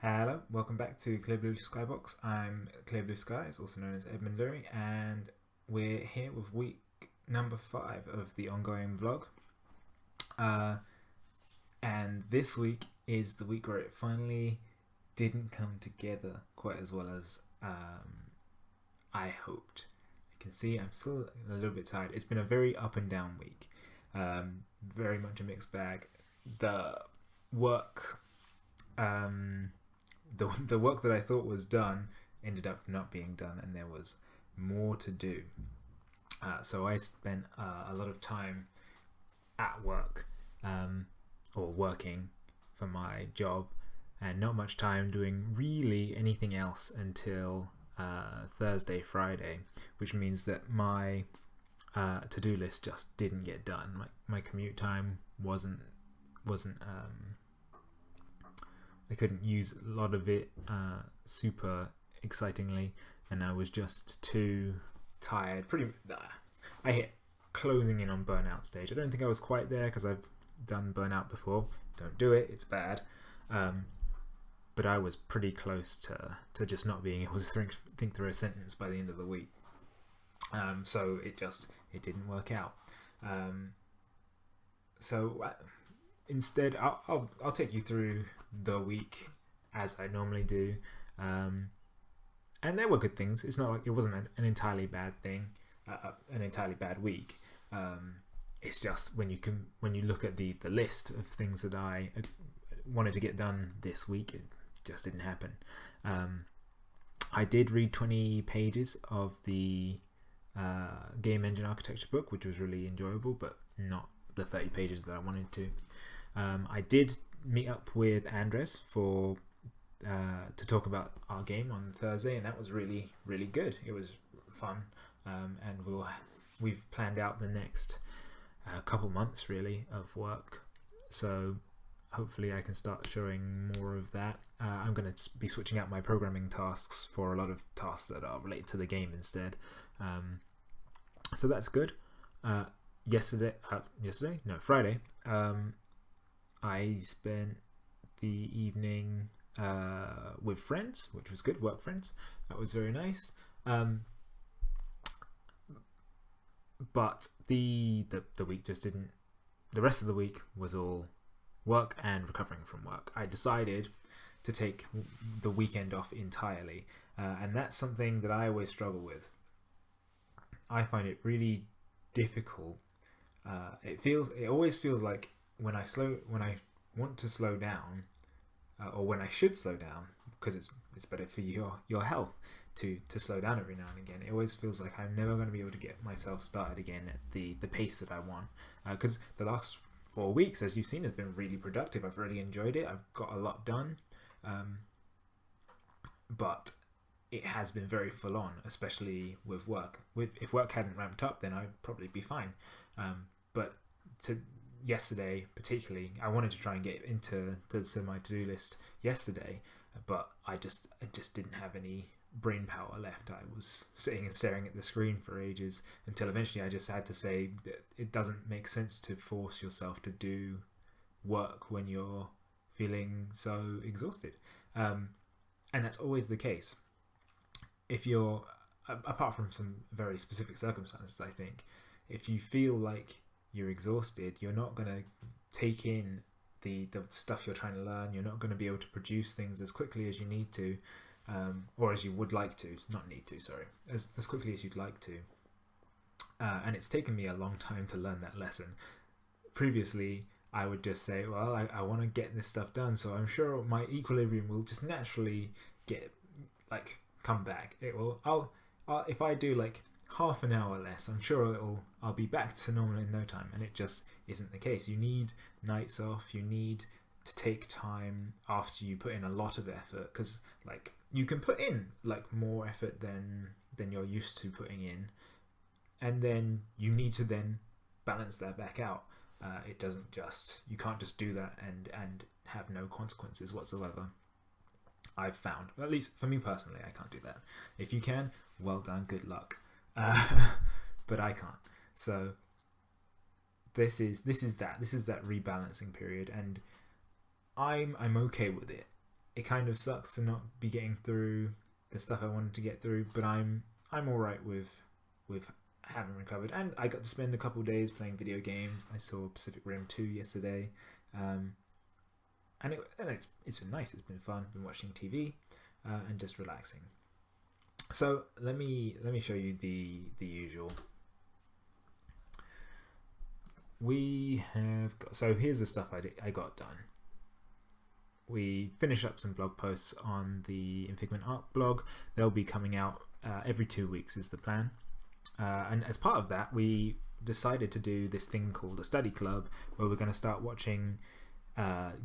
Hello, welcome back to Clear Blue Skybox. I'm Clear Blue Skies, also known as Edmund Lewry, and we're here with week number 5 of the ongoing vlog. And this week is the week where it finally didn't come together quite as well as I hoped. You can see I'm still a little bit tired. It's been a very up and down week, very much a mixed bag. The work the work that I thought was done ended up not being done, and there was more to do. So I spent a lot of time at work, or working for my job, and not much time doing really anything else until Thursday, Friday, which means that my to-do list just didn't get done. My commute time wasn't I couldn't use a lot of it super excitingly, and I was just too tired. I hit closing in on burnout stage. I don't think I was quite there because I've done burnout before. Don't do it, it's bad. But I was pretty close to just not being able to think through a sentence by the end of the week. So it didn't work out. Instead, I'll take you through the week as I normally do, and there were good things. It's not like it wasn't an entirely bad thing, an entirely bad week. It's just when you look at the list of things that I wanted to get done this week, it just didn't happen. I did read 20 pages of the game engine architecture book, which was really enjoyable, but not the 30 pages that I wanted to. I did meet up with Andres to talk about our game on Thursday, and that was really, really good. It was fun, and we've planned out the next couple months really of work. So hopefully I can start showing more of that. I'm going to be switching out my programming tasks for a lot of tasks that are related to the game instead. So that's good. Friday. I spent the evening with friends, which was good, work friends. That was very nice. But the week just didn't. The rest of the week was all work and recovering from work. I decided to take the weekend off entirely, and that's something that I always struggle with. I find it really difficult. It always feels like when I want to slow down, or when I should slow down, because it's better for your health to slow down every now and again. It always feels like I'm never going to be able to get myself started again at the pace that I want. Because the last 4 weeks, as you've seen, has been really productive. I've really enjoyed it. I've got a lot done, but it has been very full on, especially with work. If work hadn't ramped up, then I'd probably be fine. But yesterday particularly, I wanted to try and get into my to-do list yesterday, but I just didn't have any brain power left. I was sitting and staring at the screen for ages until eventually I just had to say that it doesn't make sense to force yourself to do work when you're feeling so exhausted, and that's always the case. If you're, apart from some very specific circumstances, I think, if you feel like you're exhausted, you're not going to take in the stuff you're trying to learn. You're not going to be able to produce things as quickly as you need to, or as you would like to. Not need to, sorry. As quickly as you'd like to. And it's taken me a long time to learn that lesson. Previously, I would just say, well, I want to get this stuff done, so I'm sure my equilibrium will just naturally come back. It will. If I do half an hour less, I'm sure I'll be back to normal in no time, and it just isn't the case. You need nights off. You need to take time after you put in a lot of effort, because you can put in more effort than you're used to putting in, and then you need to then balance that back out. You can't just do that and have no consequences whatsoever. I've found, at least for me personally, I can't do that. If you can, well done, good luck. But I can't. So this is that rebalancing period, and I'm okay with it. it kind of sucks to not be getting through the stuff I wanted to get through, but I'm all right with having recovered, and I got to spend a couple of days playing video games. I saw Pacific Rim 2 yesterday, and it's been nice. It's been fun. Been watching TV and just relaxing. So let me show you the usual. We have got, so here's the stuff I got done. We finished up some blog posts on the Infigment Arc blog. They'll be coming out every 2 weeks is the plan. And as part of that, we decided to do this thing called a study club, where we're going to start watching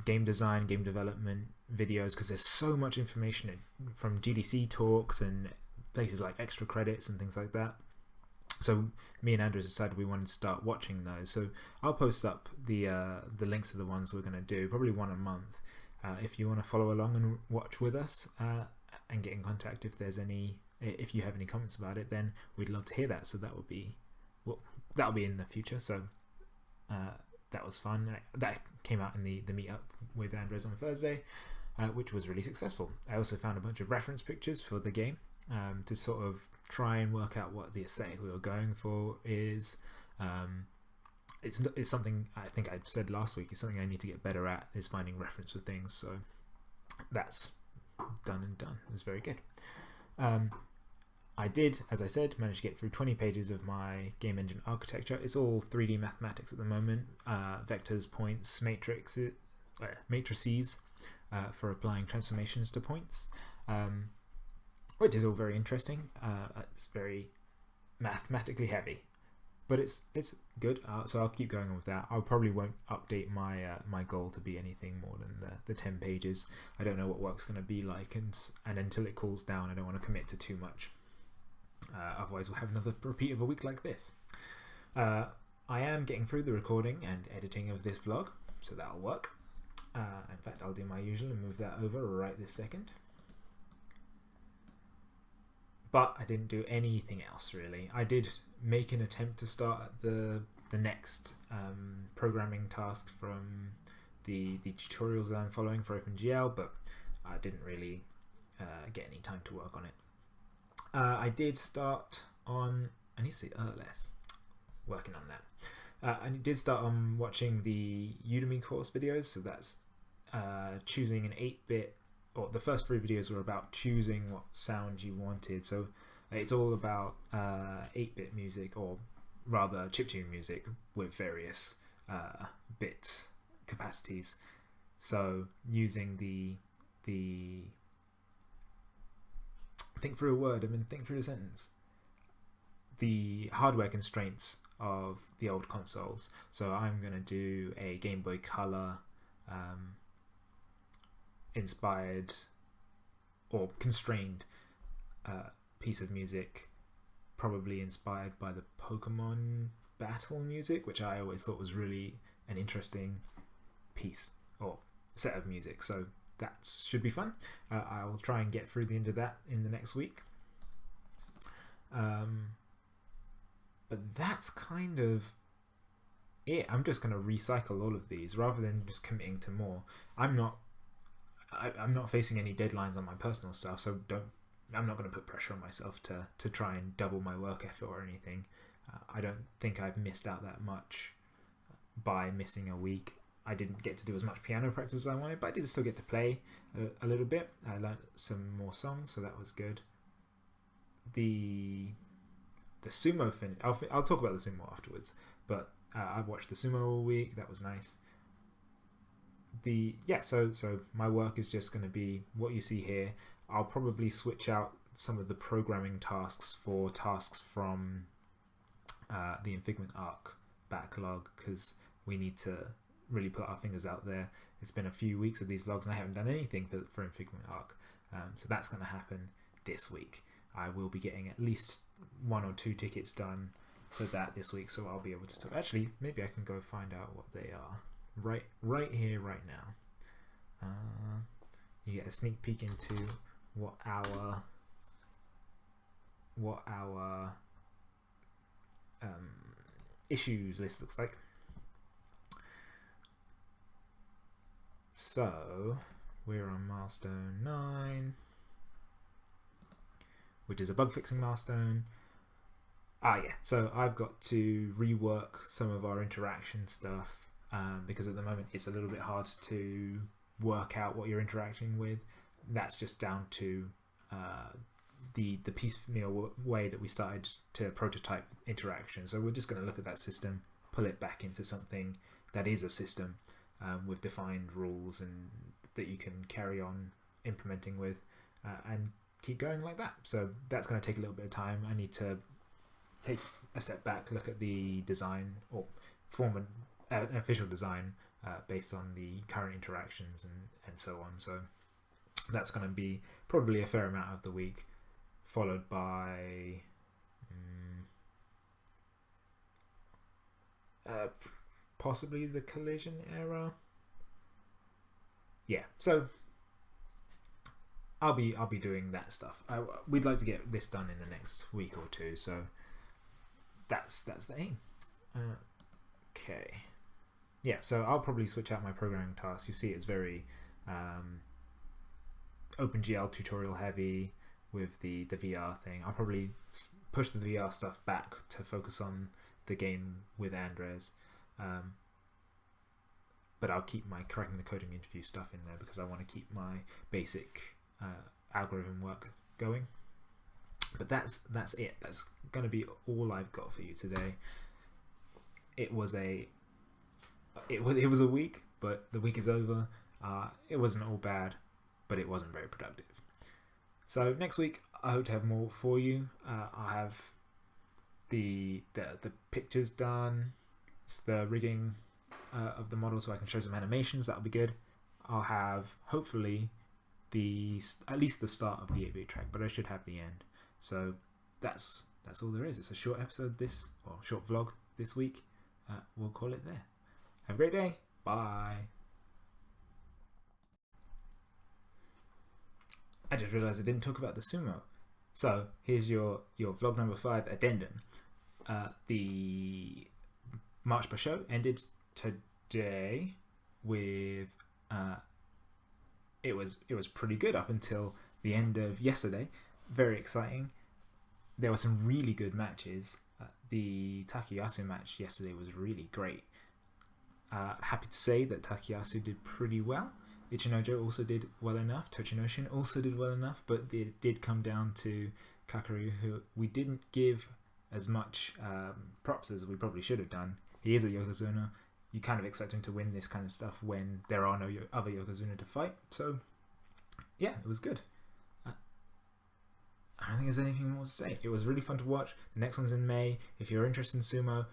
game design, game development videos, because there's so much information from GDC talks and places like Extra Credits and things like that. So me and Andrew decided we wanted to start watching those. So I'll post up the links to the ones we're going to do, probably one a month. If you want to follow along and watch with us and get in contact if you have any comments about it, then we'd love to hear that. So that'll be in the future. So that was fun. That came out in the meetup with Andres on Thursday, which was really successful. I also found a bunch of reference pictures for the game to sort of try and work out what the aesthetic we were going for is. It's something I think I said last week. It's something I need to get better at, is finding reference for things. So that's done and done. It was very good. I did, as I said, manage to get through 20 pages of my game engine architecture. It's all 3D mathematics at the moment. Vectors, points, matrices for applying transformations to points, which is all very interesting. It's very mathematically heavy, but it's good. So I'll keep going with that. I probably won't update my my goal to be anything more than the 10 pages. I don't know what work's going to be like, and until it cools down, I don't want to commit to too much. Otherwise, we'll have another repeat of a week like this. I am getting through the recording and editing of this vlog, so that'll work. In fact, I'll do my usual and move that over right this second. But I didn't do anything else really. I did make an attempt to start the next programming task from the tutorials that I'm following for OpenGL, but I didn't really get any time to work on it. I did start on, I need to say less, working on that. I did start on watching the Udemy course videos, so that's choosing an 8-bit, or the first 3 videos were about choosing what sound you wanted. So it's all about 8-bit music, or rather chiptune music with various bit capacities. So using the think through a word, think through a sentence. The hardware constraints of the old consoles. So I'm going to do a Game Boy Color inspired or constrained piece of music, probably inspired by the Pokemon battle music, which I always thought was really an interesting piece or set of music. So that should be fun. I will try and get through the end of that in the next week. But that's kind of it. I'm just going to recycle all of these rather than just committing to more. I'm not facing any deadlines on my personal stuff, so I'm not going to put pressure on myself to try and double my work effort or anything. I don't think I've missed out that much by missing a week. I didn't get to do as much piano practice as I wanted, but I did still get to play a little bit. I learned some more songs, so that was good. The Sumo finish. I'll talk about the Sumo afterwards, but I watched the Sumo all week. That was nice. So my work is just going to be what you see here. I'll probably switch out some of the programming tasks for tasks from the Infigment Arc backlog, because we need to really put our fingers out there. It's been a few weeks of these vlogs and I haven't done anything for Infigment Arc, so that's going to happen this week. I will be getting at least 1 or 2 tickets done for that this week, so I'll be able to talk. Actually, maybe I can go find out what they are right here, right now. You get a sneak peek into what our issues list looks like. So we're on milestone 9, which is a bug fixing milestone. So I've got to rework some of our interaction stuff because at the moment it's a little bit hard to work out what you're interacting with. That's just down to the piecemeal way that we started to prototype interaction. So we're just going to look at that system, pull it back into something that is a system with defined rules and that you can carry on implementing with and keep going like that. So that's going to take a little bit of time. I need to take a step back, look at the design or form an official design based on the current interactions and so on. So that's going to be probably a fair amount of the week, followed by possibly the collision error. Yeah, so I'll be doing that stuff. We'd like to get this done in the next week or two, so that's the aim. Okay. Yeah, so I'll probably switch out my programming tasks. You see it's very OpenGL tutorial heavy with the VR thing. I'll probably push the VR stuff back to focus on the game with Andres. But I'll keep my cracking the coding interview stuff in there because I want to keep my basic algorithm work going. But that's it. That's going to be all I've got for you today. It was a week, but the week is over. It wasn't all bad, but it wasn't very productive. So next week I hope to have more for you. I'll have the pictures done, the rigging of the model so I can show some animations. That'll be good. I'll have hopefully at least the start of the 8-bit track, but I should have the end. So that's all there is. It's a short episode short vlog this week. We'll call it there. Have a great day. Bye. I just realized I didn't talk about the Sumo. So here's your vlog number 5 addendum. The March Basho ended today with it was pretty good up until the end of yesterday. Very exciting. There were some really good matches. The Takayasu match yesterday was really great. Happy to say that Takayasu did pretty well. Ichinojo also did well enough. Tochinoshin also did well enough, but it did come down to Kakeru, who we didn't give as much props as we probably should have done. He is a Yokozuna. You kind of expect him to win this kind of stuff when there are no other Yokozuna to fight. So, yeah, it was good. I don't think there's anything more to say. It was really fun to watch. The next one's in May. If you're interested in sumo,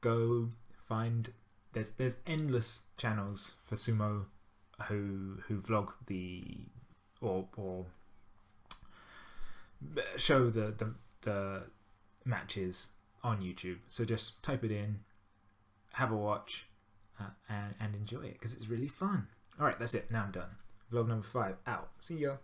go find... There's endless channels for sumo who vlog or show the matches on YouTube. So just type it in, have a watch, and enjoy it because it's really fun. Alright, that's it. Now I'm done. Vlog number 5 out. See ya.